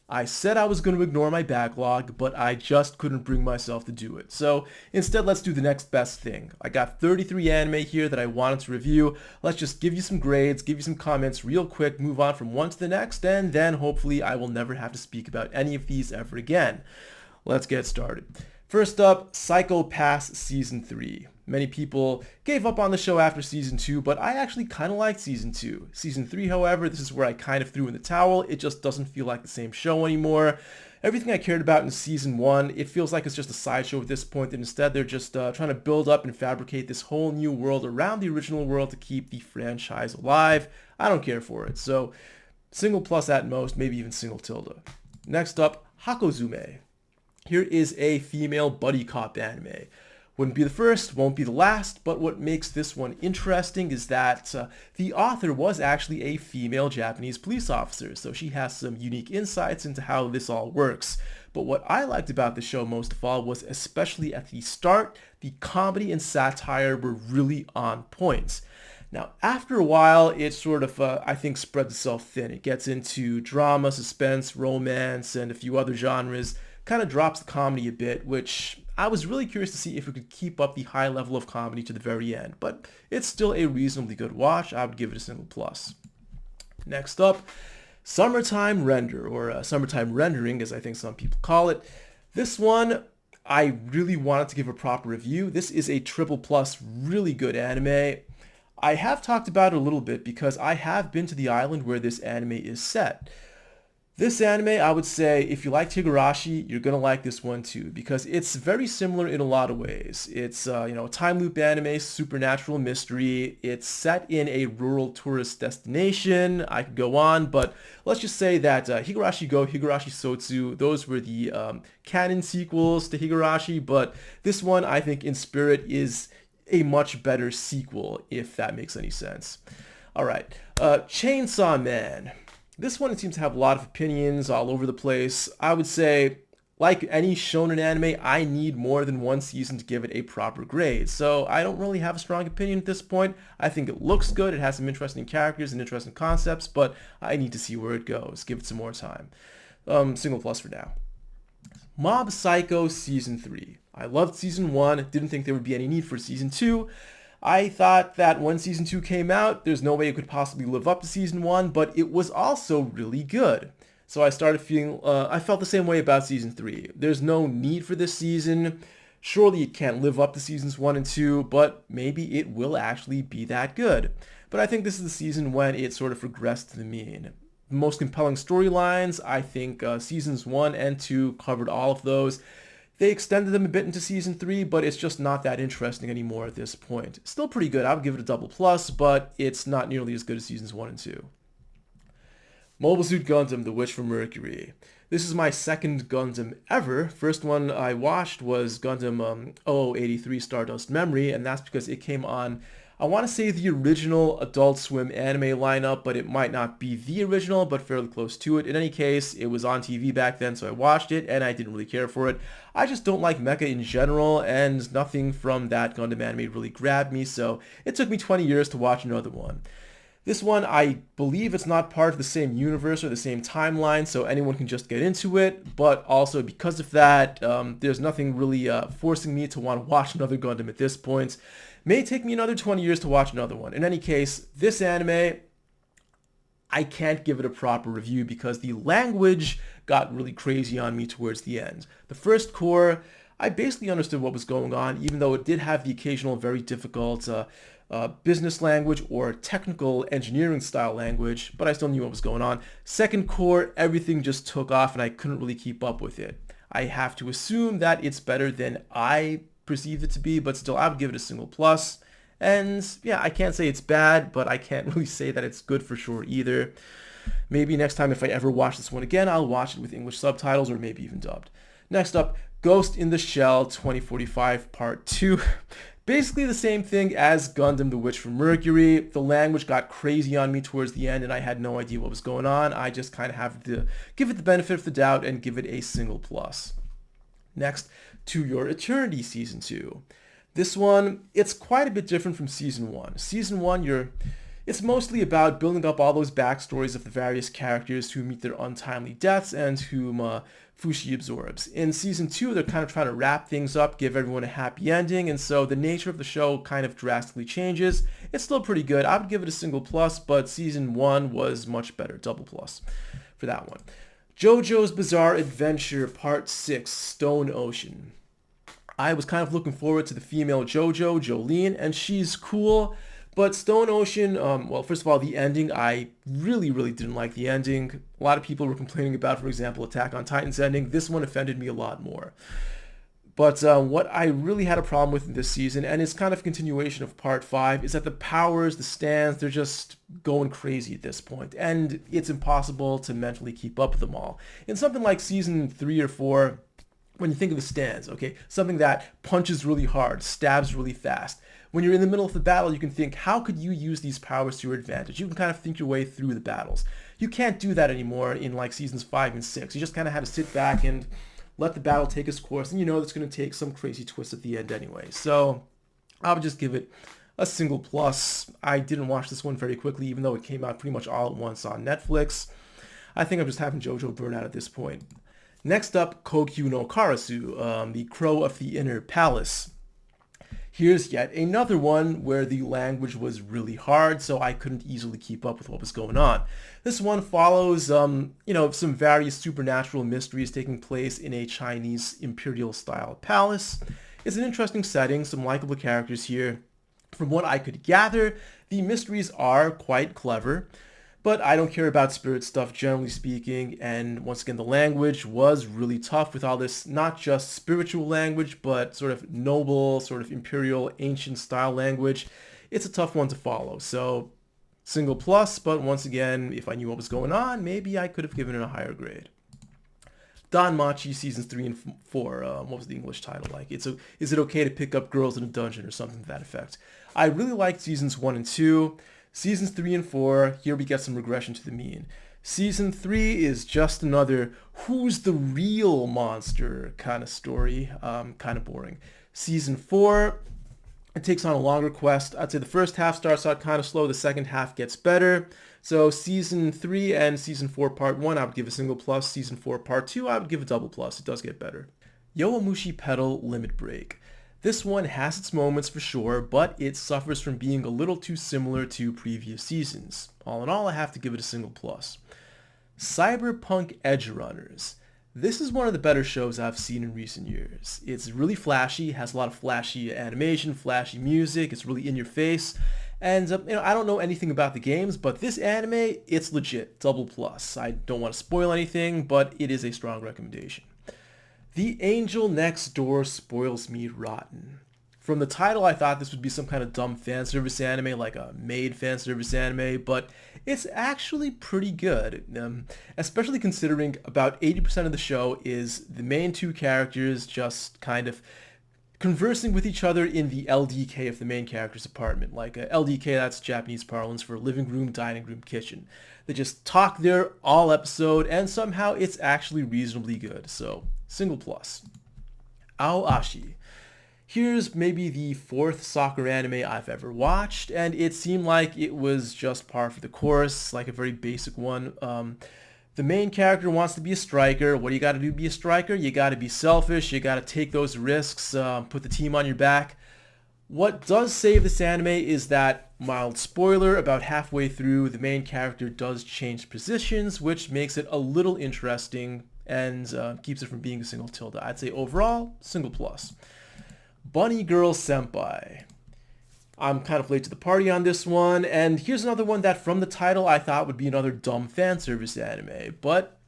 I said I was going to ignore my backlog, but I just couldn't bring myself to do it. So instead, let's do the next best thing. I got 33 anime here that I wanted to review. Let's just give you some grades, give you some comments real quick, move on from one to the next, and then hopefully I will never have to speak about any of these ever again. Let's get started. First up, Psycho Pass Season 3. Many people gave up on the show after Season 2, but I actually kind of liked Season 2. Season 3, however, this is where I kind of threw in the towel. It just doesn't feel like the same show anymore. Everything I cared about in Season 1, it feels like it's just a sideshow at this point, and instead they're just trying to build up and fabricate this whole new world around the original world to keep the franchise alive. I don't care for it, so single plus at most, maybe even single tilde. Next up, Hakozume. Here is a female buddy cop anime. Wouldn't be the first, won't be the last, but what makes this one interesting is that the author was actually a female Japanese police officer, so she has some unique insights into how this all works. But what I liked about the show most of all was, especially at the start, the comedy and satire were really on point. Now, after a while, it sort of, I think, spreads itself thin. It gets into drama, suspense, romance, and a few other genres. Kind of drops the comedy a bit, which I was really curious to see if it could keep up the high level of comedy to the very end. But it's still a reasonably good watch. I would give it a single plus. Next up, Summertime Render, or Summertime Rendering, as I think some people call it. This one, I really wanted to give a proper review. This is a triple plus, really good anime. I have talked about it a little bit because I have been to the island where this anime is set. This anime, I would say, if you like Higurashi, you're going to like this one too, because it's very similar in a lot of ways. It's, time loop anime, supernatural mystery. It's set in a rural tourist destination. I could go on, but let's just say that Higurashi Go, Higurashi Sotsu, those were the canon sequels to Higurashi, but this one, I think, in spirit, is a much better sequel, if that makes any sense. All right, Chainsaw Man. This one seems to have a lot of opinions all over the place. I would say, like any shonen anime, I need more than one season to give it a proper grade. So I don't really have a strong opinion at this point. I think it looks good. It has some interesting characters and interesting concepts, but I need to see where it goes. Give it some more time. Single plus for now. Mob Psycho Season 3. I loved Season 1. Didn't think there would be any need for Season 2. I thought that when Season 2 came out, there's no way it could possibly live up to Season 1, but it was also really good. So I started feeling, I felt the same way about Season 3. There's no need for this season. Surely it can't live up to Seasons 1 and 2, but maybe it will actually be that good. But I think this is the season when it sort of regressed to the mean. The most compelling storylines, I think Seasons 1 and 2 covered all of those. They extended them a bit into Season 3, but it's just not that interesting anymore at this point. Still pretty good. I would give it a double plus, but it's not nearly as good as Seasons 1 and 2. Mobile Suit Gundam, The Witch from Mercury. This is my second Gundam ever. First one I watched was Gundam 0083 Stardust Memory, and that's because it came on, I want to say, the original Adult Swim anime lineup, but it might not be the original, but fairly close to it. In any case, it was on TV back then, so I watched it, and I didn't really care for it. I just don't like mecha in general, and nothing from that Gundam anime really grabbed me, so it took me 20 years to watch another one. This one, I believe it's not part of the same universe or the same timeline, so anyone can just get into it, but also because of that, there's nothing really forcing me to want to watch another Gundam at this point. May take me another 20 years to watch another one. In any case, this anime, I can't give it a proper review because the language got really crazy on me towards the end. The first core, I basically understood what was going on, even though it did have the occasional very difficult business language or technical engineering style language, but I still knew what was going on. Second core, everything just took off and I couldn't really keep up with it. I have to assume that it's better than I perceived it to be, but still I would give it a single plus. And yeah, I can't say it's bad, but I can't really say that it's good for sure either. Maybe next time if I ever watch this one again, I'll watch it with English subtitles or maybe even dubbed. Next up, Ghost in the Shell 2045 Part 2. Basically the same thing as Gundam The Witch from Mercury. The language got crazy on me towards the end and I had no idea what was going on. I just kind of have to give it the benefit of the doubt and give it a single plus. Next, To Your Eternity Season 2. This one, it's quite a bit different from Season 1. Season 1, you're It's mostly about building up all those backstories of the various characters who meet their untimely deaths and whom Fushi absorbs. In season 2, they're kind of trying to wrap things up, give everyone a happy ending, and so the nature of the show kind of drastically changes. It's still pretty good. I would give it a single plus, but season 1 was much better, double plus for that one. JoJo's Bizarre Adventure Part 6, Stone Ocean. I was kind of looking forward to the female JoJo, Jolene, and she's cool. But Stone Ocean, well, first of all, the ending, I really didn't like the ending. A lot of people were complaining about, for example, Attack on Titan's ending. This one offended me a lot more. But what I really had a problem with in this season, and it's kind of a continuation of Part 5, is that the powers, the stands, they're just going crazy at this point. And it's impossible to mentally keep up with them all. In something like Season 3 or 4, when you think of the stands, okay, something that punches really hard, stabs really fast. When you're in the middle of the battle, you can think, how could you use these powers to your advantage? You can kind of think your way through the battles. You can't do that anymore in like seasons 5 and 6. You just kind of had to sit back and let the battle take its course, and you know it's going to take some crazy twist at the end anyway. So I would just give it a single plus. I didn't watch this one very quickly, even though it came out pretty much all at once on Netflix. I think I'm just having JoJo burn out at this point. Next up, Koukyuu no Karasu, the Crow of the Inner Palace. Here's yet another one where the language was really hard, so I couldn't easily keep up with what was going on. This one follows, some various supernatural mysteries taking place in a Chinese imperial-style palace. It's an interesting setting, some likable characters here. From what I could gather, the mysteries are quite clever. But I don't care about spirit stuff, generally speaking, and once again, the language was really tough with all this, not just spiritual language, but sort of noble, sort of imperial, ancient style language. It's a tough one to follow, so single plus, but once again, if I knew what was going on, maybe I could have given it a higher grade. Danmachi Seasons 3 and 4, what was the English title like? Is it okay to pick up girls in a dungeon or something to that effect? I really liked Seasons 1 and 2. Seasons 3 and 4, here we get some regression to the mean. Season 3 is just another who's the real monster kind of story, kind of boring. Season 4, it takes on a longer quest. I'd say the first half starts out kind of slow, the second half gets better. So Season 3 and Season 4 Part 1, I would give a single plus. Season 4 Part 2, I would give a double plus. It does get better. Yowamushi Pedal Limit Break. This one has its moments for sure, but it suffers from being a little too similar to previous seasons. All in all, I have to give it a single plus. Cyberpunk Edgerunners. This is one of the better shows I've seen in recent years. It's really flashy, has a lot of flashy animation, flashy music, it's really in your face. And I don't know anything about the games, but this anime, it's legit, double plus. I don't want to spoil anything, but it is a strong recommendation. The Angel Next Door Spoils Me Rotten. From the title, I thought this would be some kind of dumb fan service anime, like a maid fan service anime, but it's actually pretty good, especially considering about 80% of the show is the main two characters just kind of conversing with each other in the LDK of the main character's apartment. Like LDK, that's Japanese parlance for living room, dining room, kitchen. They just talk there all episode, and somehow it's actually reasonably good, so single plus. Ashi. Here's maybe the fourth soccer anime I've ever watched, and it seemed like it was just par for the course, like a very basic one. The main character wants to be a striker. What do you got to do to be a striker? You got to be selfish. You got to take those risks, put the team on your back. What does save this anime is that, mild spoiler, about halfway through, the main character does change positions, which makes it a little interesting and keeps it from being a single tilde. I'd say overall, single plus. Bunny Girl Senpai. I'm kind of late to the party on this one, and here's another one that from the title I thought would be another dumb fan service anime, but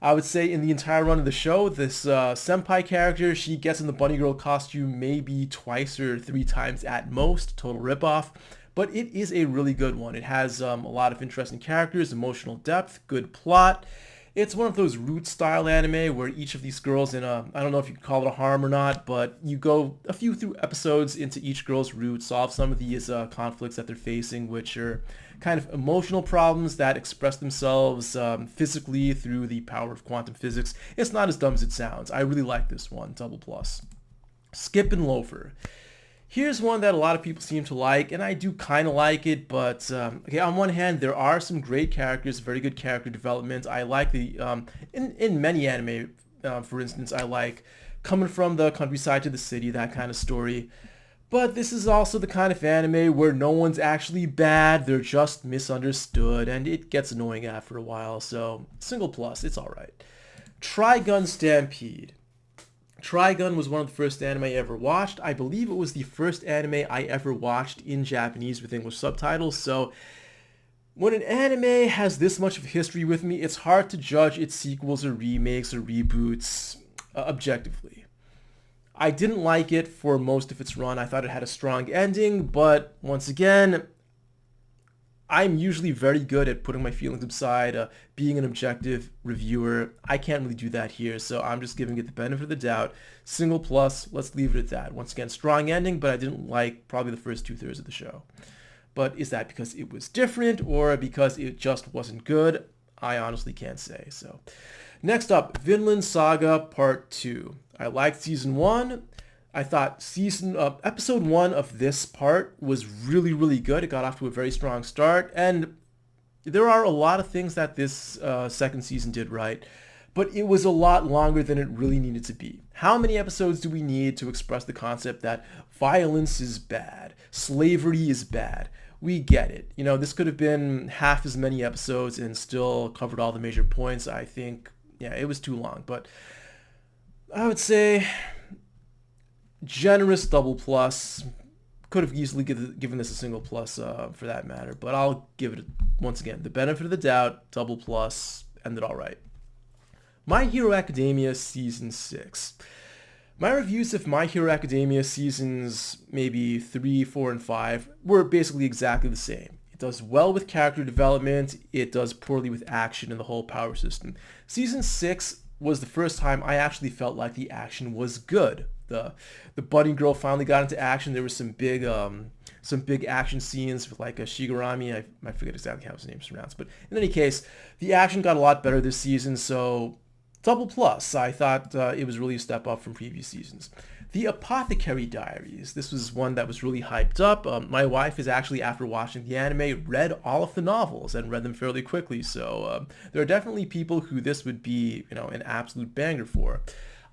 I would say in the entire run of the show, this senpai character, she gets in the bunny girl costume maybe twice or three times at most, total ripoff, but it is a really good one. It has a lot of interesting characters, emotional depth, good plot. It's one of those root style anime where each of these girls in a, I don't know if you could call it a harem or not, but you go a few through episodes into each girl's root, solve some of these conflicts that they're facing, which are kind of emotional problems that express themselves physically through the power of quantum physics. It's not as dumb as it sounds. I really like this one, double plus. Skip and Loafer. Here's one that a lot of people seem to like, and I do kind of like it, but okay, on one hand, there are some great characters, very good character development. I like in many anime, for instance, I like coming from the countryside to the city, that kind of story. But this is also the kind of anime where no one's actually bad, they're just misunderstood, and it gets annoying after a while, so single plus, it's alright. Trigun Stampede. Trigun was one of the first anime I ever watched. I believe it was the first anime I ever watched in Japanese with English subtitles, so when an anime has this much of history with me, it's hard to judge its sequels or remakes or reboots objectively. I didn't like it for most of its run. I thought it had a strong ending, but once again, I'm usually very good at putting my feelings aside, being an objective reviewer. I can't really do that here, so I'm just giving it the benefit of the doubt. Single plus, let's leave it at that. Once again, strong ending, but I didn't like probably the first 2/3 of the show. But is that because it was different or because it just wasn't good? I honestly can't say. So, next up, Vinland Saga Part 2. I liked Season 1. I thought episode 1 of this part was really, really good. It got off to a very strong start, and there are a lot of things that this second season did right, but it was a lot longer than it really needed to be. How many episodes do we need to express the concept that violence is bad, slavery is bad? We get it. You know, this could have been half as many episodes and still covered all the major points. I think, yeah, it was too long, but I would say generous double plus. Could have easily given this a single plus for that matter, but I'll give it, once again, the benefit of the doubt, double plus, ended all right. My Hero Academia Season 6. My reviews of My Hero Academia Seasons maybe 3, 4, and 5 were basically exactly the same. It does well with character development, it does poorly with action and the whole power system. Season 6 was the first time I actually felt like the action was good. The bunny girl finally got into action. There was some big action scenes with like a Shigarami. I forget exactly how his name's pronounced, but in any case, the action got a lot better this season. So double plus. I thought it was really a step up from previous seasons. The Apothecary Diaries. This was one that was really hyped up. My wife is actually, after watching the anime, read all of the novels and read them fairly quickly. So there are definitely people who this would be, you know, an absolute banger for.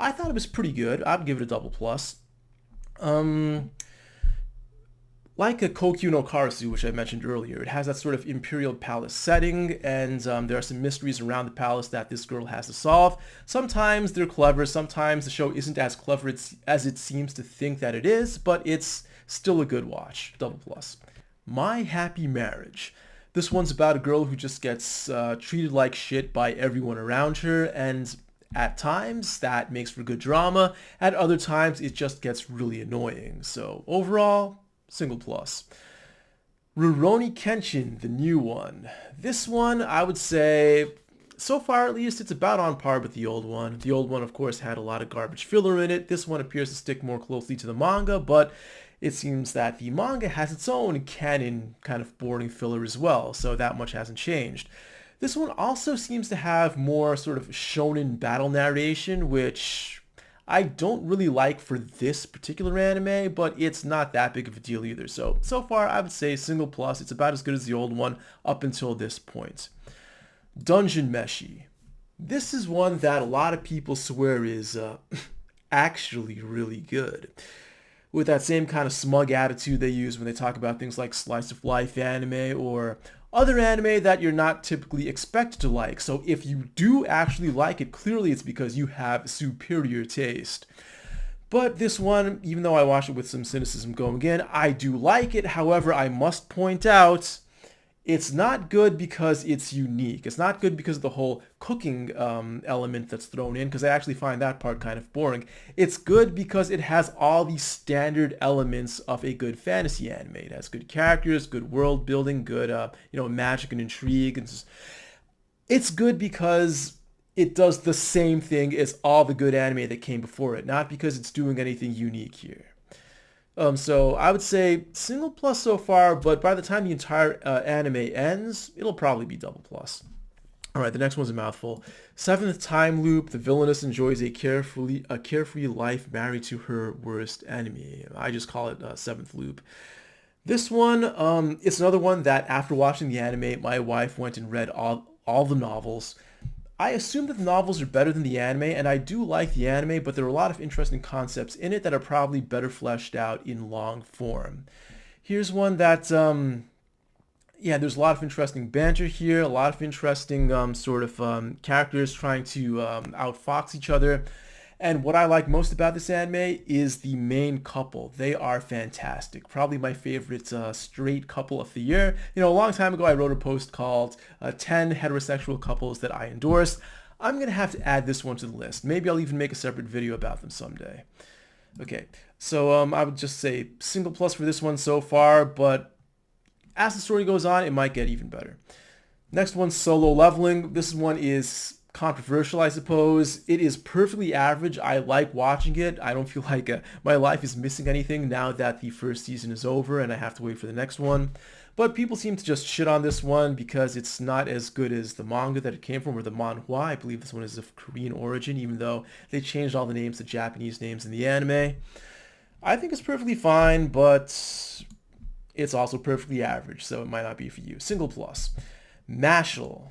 I thought it was pretty good. I'd give it a double plus. Like a Koukyuu no Karasu, which I mentioned earlier, it has that sort of imperial palace setting, and there are some mysteries around the palace that this girl has to solve. Sometimes they're clever, sometimes the show isn't as clever as it seems to think that it is, but it's still a good watch. Double plus. My Happy Marriage. This one's about a girl who just gets treated like shit by everyone around her, and at times, that makes for good drama. At other times, it just gets really annoying. So overall, single plus. Rurouni Kenshin, the new one. This one, I would say, so far at least, it's about on par with the old one. The old one, of course, had a lot of garbage filler in it. This one appears to stick more closely to the manga, but it seems that the manga has its own canon kind of boring filler as well, so that much hasn't changed. This one also seems to have more sort of shonen battle narration, which I don't really like for this particular anime, but it's not that big of a deal either. So far, I would say single plus. It's about as good as the old one up until this point. Dungeon Meshi. This is one that a lot of people swear is actually really good. With that same kind of smug attitude they use when they talk about things like slice of life anime or other anime that you're not typically expected to like. So if you do actually like it, clearly it's because you have superior taste. But this one, even though I watched it with some cynicism going in, I do like it. However, I must point out, it's not good because it's unique. It's not good because of the whole cooking element that's thrown in, because I actually find that part kind of boring. It's good because it has all the standard elements of a good fantasy anime. It has good characters, good world building, good magic and intrigue. It's good because it does the same thing as all the good anime that came before it, not because it's doing anything unique here. So I would say single plus so far, but by the time the entire anime ends, it'll probably be double plus. All right, the next one's a mouthful. Seventh time loop. The villainess enjoys a carefree life married to her worst enemy. I just call it seventh loop. This one, it's another one that after watching the anime, my wife went and read all the novels. I assume that the novels are better than the anime, and I do like the anime, but there are a lot of interesting concepts in it that are probably better fleshed out in long form. Here's one that, yeah, there's a lot of interesting banter here, a lot of interesting characters trying to outfox each other. And what I like most about this anime is the main couple. They are fantastic. Probably my favorite straight couple of the year. You know, a long time ago I wrote a post called 10 heterosexual couples that I endorse. I'm going to have to add this one to the list. Maybe I'll even make a separate video about them someday. Okay, so I would just say single plus for this one so far, but as the story goes on, it might get even better. Next one, Solo Leveling. This one is controversial, I suppose. It is perfectly average. I like watching it. I don't feel like my life is missing anything now that the first season is over and I have to wait for the next one. But people seem to just shit on this one because it's not as good as the manga that it came from, or the manhwa. I believe this one is of Korean origin, even though they changed all the names to Japanese names in the anime. I think it's perfectly fine, but it's also perfectly average, so it might not be for you. Single plus. Mashle.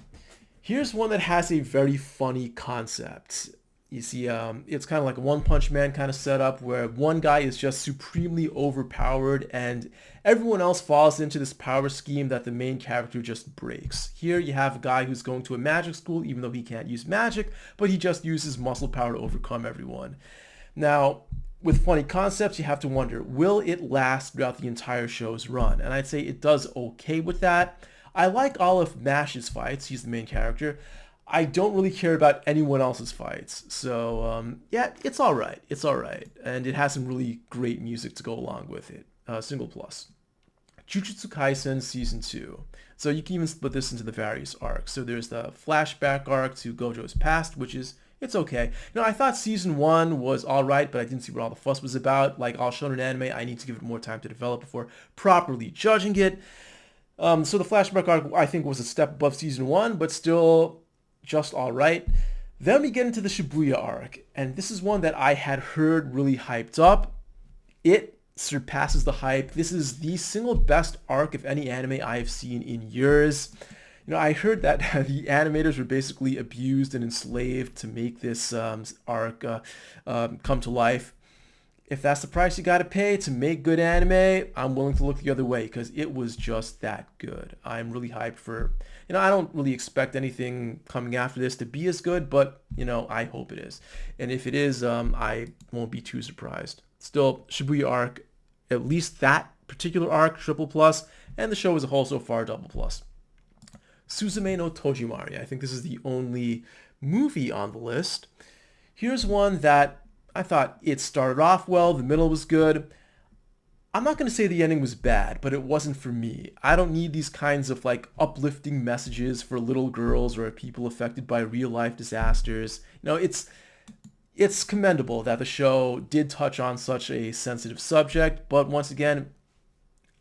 Here's one that has a very funny concept. You see, it's kind of like a One Punch Man kind of setup where one guy is just supremely overpowered and everyone else falls into this power scheme that the main character just breaks. Here you have a guy who's going to a magic school even though he can't use magic, but he just uses muscle power to overcome everyone. Now, with funny concepts, you have to wonder, will it last throughout the entire show's run? And I'd say it does okay with that. I like all of Mash's fights. He's the main character. I don't really care about anyone else's fights. So, yeah, it's all right. It's all right. And it has some really great music to go along with it. Single plus. Jujutsu Kaisen Season 2. So you can even split this into the various arcs. So there's the flashback arc to Gojo's past, which is, it's okay. You know, I thought Season 1 was all right, but I didn't see what all the fuss was about. Like all shonen anime, I need to give it more time to develop before properly judging it. So the flashback arc, I think, was a step above Season 1, but still just all right. Then we get into the Shibuya arc, and this is one that I had heard really hyped up. It surpasses the hype. This is the single best arc of any anime I have seen in years. You know, I heard that the animators were basically abused and enslaved to make this arc come to life. If that's the price you gotta pay to make good anime, I'm willing to look the other way because it was just that good. I'm really hyped for, you know, I don't really expect anything coming after this to be as good, but, you know, I hope it is. And if it is, I won't be too surprised. Still, Shibuya arc, at least that particular arc, triple plus, and the show as a whole so far, double plus. Suzume no Tojimari. I think this is the only movie on the list. Here's one that I thought it started off well, the middle was good. I'm not going to say the ending was bad, but it wasn't for me. I don't need these kinds of like uplifting messages for little girls or people affected by real life disasters. You know, it's commendable that the show did touch on such a sensitive subject, but once again,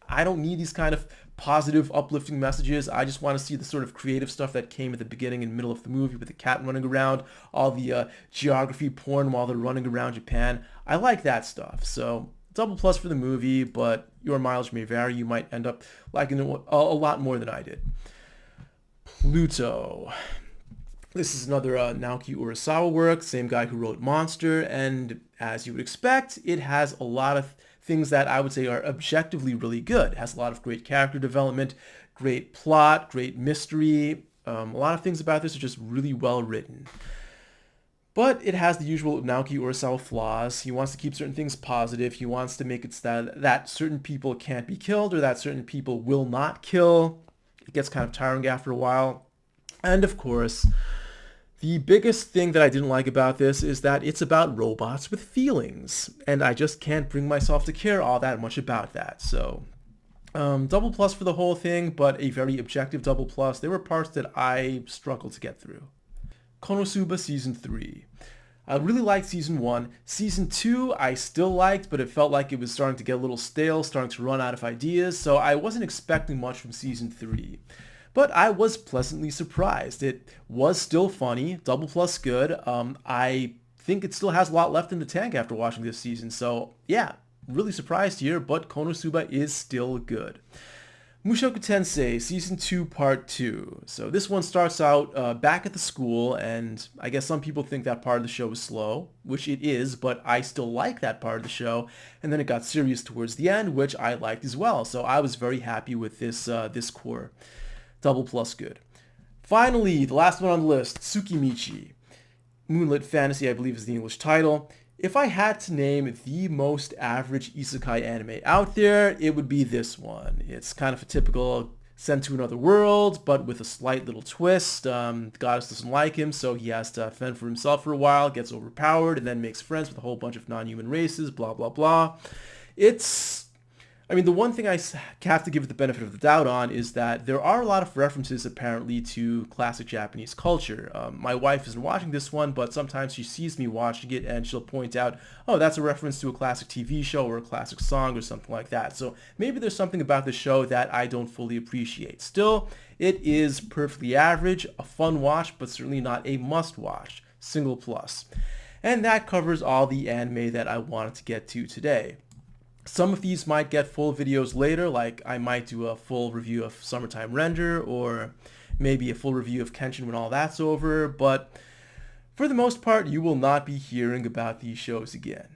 I don't need these kind of positive, uplifting messages. I just want to see the sort of creative stuff that came at the beginning and middle of the movie with the cat running around, all the geography porn while they're running around Japan. I like that stuff. So double plus for the movie, but your mileage may vary. You might end up liking it a lot more than I did. Pluto. This is another Naoki Urasawa work, same guy who wrote Monster, and as you would expect, it has a lot of things that I would say are objectively really good. It has a lot of great character development, great plot, great mystery. A lot of things about this are just really well written. But it has the usual Naoki Urasawa flaws. He wants to keep certain things positive. He wants to make it that certain people can't be killed or that certain people will not kill. It gets kind of tiring after a while. And of course, the biggest thing that I didn't like about this is that it's about robots with feelings, and I just can't bring myself to care all that much about that. So, double plus for the whole thing, but a very objective double plus. There were parts that I struggled to get through. Konosuba Season 3. I really liked Season 1. Season 2 I still liked, but it felt like it was starting to get a little stale, starting to run out of ideas, so I wasn't expecting much from Season 3. but I was pleasantly surprised. It was still funny, double plus good. I think it still has a lot left in the tank after watching this season, so yeah, really surprised here, but Konosuba is still good. Mushoku Tensei Season 2 Part 2. So this one starts out back at the school, and I guess some people think that part of the show is slow, which it is, but I still like that part of the show, and then it got serious towards the end, which I liked as well, so I was very happy with this core. Double plus good. Finally, the last one on the list, Tsukimichi. Moonlit Fantasy, I believe is the English title. If I had to name the most average isekai anime out there, it would be this one. It's kind of a typical sent to another world, but with a slight little twist. The goddess doesn't like him, so he has to fend for himself for a while, gets overpowered, and then makes friends with a whole bunch of non-human races, blah, blah, blah. The one thing I have to give it the benefit of the doubt on is that there are a lot of references apparently to classic Japanese culture. My wife isn't watching this one, but sometimes she sees me watching it and she'll point out, oh, that's a reference to a classic TV show or a classic song or something like that. So maybe there's something about the show that I don't fully appreciate. Still, it is perfectly average, a fun watch, but certainly not a must-watch. Single plus. And that covers all the anime that I wanted to get to today. Some of these might get full videos later, like I might do a full review of Summertime Render, or maybe a full review of Kenshin when all that's over, but for the most part, you will not be hearing about these shows again.